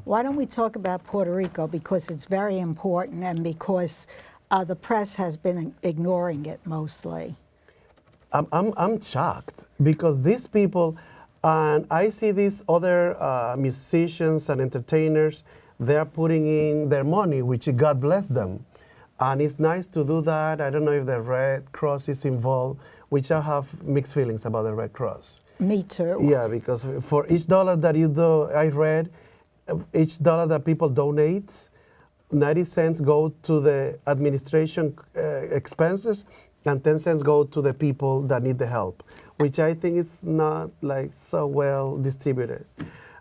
Why don't we talk about Puerto Rico, because it's very important and because the press has been ignoring it mostly. I'm shocked because these people, and I see these other musicians and entertainers, they're putting in their money, which God bless them. And it's nice to do that. I don't know if the Red Cross is involved, which I have mixed feelings about the Red Cross. Me too. Yeah, because for each dollar that you do, I read, each dollar that people donate, 90 cents go to the administration expenses, and 10 cents go to the people that need the help, which I think is not like so well distributed.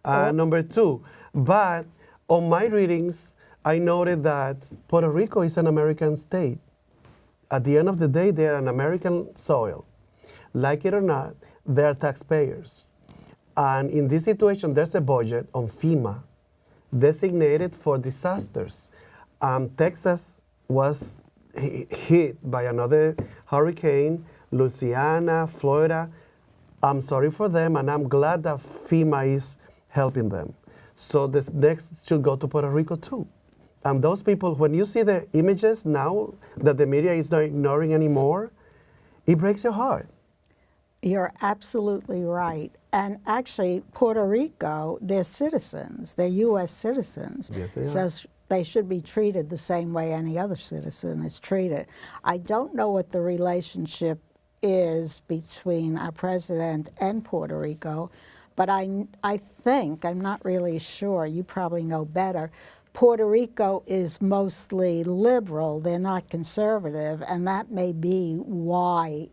Number two, but on my readings, I noted that Puerto Rico is an American state. At the end of the day, they're an American soil. Like it or not, they're taxpayers. And in this situation, there's a budget on FEMA designated for disasters. Texas was hit by another hurricane, Louisiana, Florida. I'm sorry for them, and I'm glad that FEMA is helping them. So this next should go to Puerto Rico too. And those people, when you see the images now that the media is not ignoring anymore, it breaks your heart. You're absolutely right. And actually, Puerto Rico, they're citizens. They're U.S. citizens. Yes, they so are. they should be treated the same way any other citizen is treated. I don't know what the relationship is between our president and Puerto Rico, but I think, I'm not really sure, you probably know better, Puerto Rico is mostly liberal. They're not conservative, and that may be why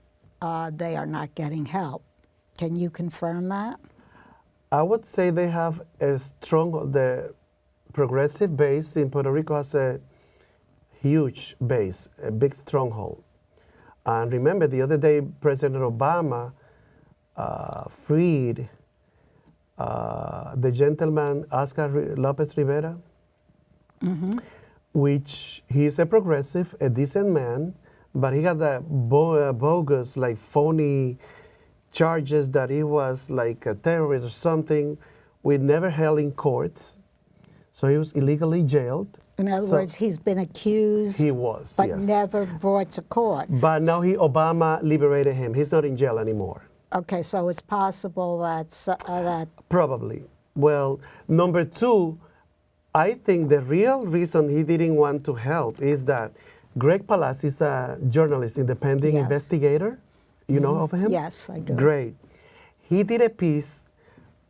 they are not getting help. Can you confirm that? I would say they have a strong, the progressive base in Puerto Rico has a huge base, a big stronghold. And remember, the other day, President Obama freed the gentleman Oscar Lopez Rivera, which he's a progressive, a decent man, but he got the bogus, like phony charges that he was like a terrorist or something. We never held in courts. So he was illegally jailed. In other words, he's been accused, he was, but yes, never brought to court. But now Obama liberated him. He's not in jail anymore. Okay, so it's possible that Probably. Well, number two, I think the real reason he didn't want to help is that Greg Palast is a journalist, independent Yes. investigator. You know of him? Yes, I do. Great. He did a piece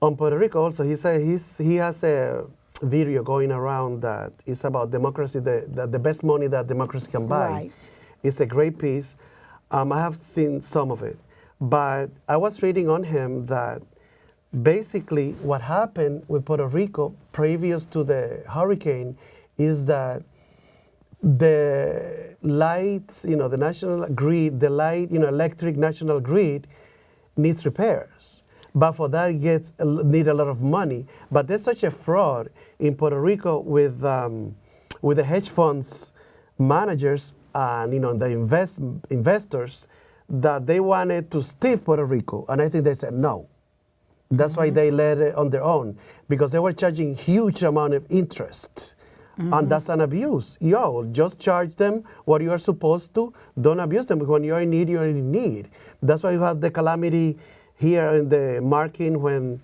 on Puerto Rico also. He said he has a video going around that is about democracy, the best money that democracy can buy. Right. It's a great piece. I have seen some of it. But I was reading on him that basically what happened with Puerto Rico previous to the hurricane is that the lights, the national grid, electric national grid needs repairs. But for that, it need a lot of money. But there's such a fraud in Puerto Rico with the hedge funds managers and the investors that they wanted to steal Puerto Rico, and I think they said no. That's why they let it on their own, because they were charging huge amount of interest, and that's an abuse. Just charge them what you are supposed to. Don't abuse them. When you're in need, you're in need. That's why you have the calamity here in the marking when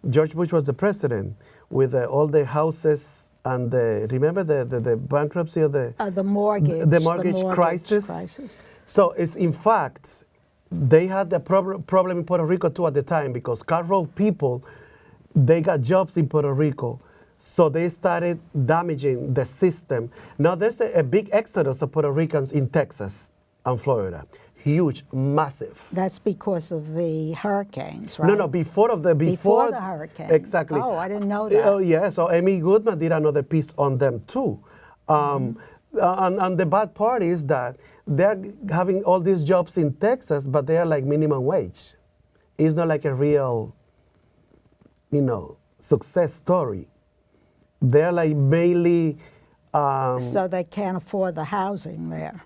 George Bush was the president, with all the houses and remember the bankruptcy of the mortgage crisis. So it's in fact, they had the problem in Puerto Rico too at the time, because Carroll people, they got jobs in Puerto Rico. So they started damaging the system. Now there's a big exodus of Puerto Ricans in Texas and Florida. Huge, massive. That's because of the hurricanes, right? No, before the hurricanes. Exactly. Oh, I didn't know that. Oh, yeah. So Amy Goodman did another piece on them too. And the bad part is that they're having all these jobs in Texas, but they are like minimum wage. It's not like a real, success story. They're like mainly. So they can't afford the housing there.